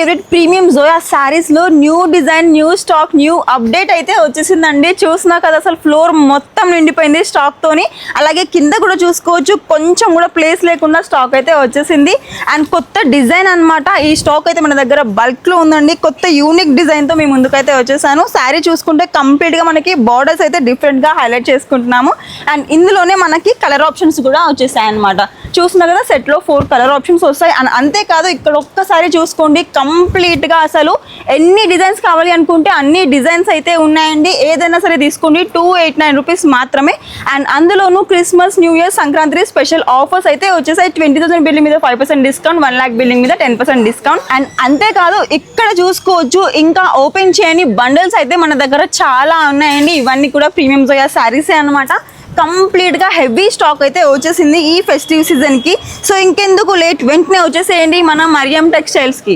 Favourite premium Zoya saris లో new design, new stock, new update అయితే వచ్చేసిందండి. చూసినా కదా అసలు ఫ్లోర్ మొత్తం నిండిపోయింది స్టాక్ తోని. అలాగే కింద కూడా చూసుకోవచ్చు, కొంచెం కూడా ప్లేస్ లేకుండా స్టాక్ అయితే వచ్చేసింది. అండ్ కొత్త డిజైన్ అన్నమాట. ఈ స్టాక్ అయితే మన దగ్గర బల్క్ లో ఉందండి. కొత్త యూనిక్ డిజైన్ తో మేము ముందుకైతే వచ్చేసాను. శారీ చూసుకుంటే కంప్లీట్ గా మనకి బార్డర్స్ అయితే డిఫరెంట్ గా హైలైట్ చేసుకుంటున్నాము. అండ్ ఇందులోనే మనకి కలర్ ఆప్షన్స్ కూడా వచ్చేసాయి అనమాట. చూస్తున్నా కదా సెట్ లో 4 కలర్ ఆప్షన్స్ వస్తాయి. అండ్ అంతేకాదు ఇక్కడ ఒక్కసారి చూసుకోండి, కంప్లీట్ గా అసలు ఎన్ని డిజైన్స్ కావాలి అనుకుంటే అన్ని డిజైన్స్ అయితే ఉన్నాయండి. ఏదైనా సరే తీసుకోండి, 289 రూపీస్ మాత్రమే. అండ్ అందులోనూ Christmas, new year, Sankranti special offers అయితే వచ్చేసాయి. 20,000 బిల్లింగ్ మీద 5% డిస్కౌంట్, 1 lakh బిల్లింగ్ మీద 10% డిస్కౌంట్. అండ్ అంతేకాదు ఇక్కడ చూసుకోవచ్చు, ఇంకా ఓపెన్ చేయని బండిల్స్ అయితే మన దగ్గర చాలా ఉన్నాయండి. ఇవన్నీ కూడా ప్రీమియం జోయా శారీసే అనమాట. కంప్లీట్ గా హెవీ స్టాక్ అయితే వచ్చేసింది ఈ ఫెస్టివ్ సీజన్ కి. సో ఇంకెందుకు లేట్, వెంటనే వచ్చేసేయండి మన మరియం టెక్స్టైల్స్ కి.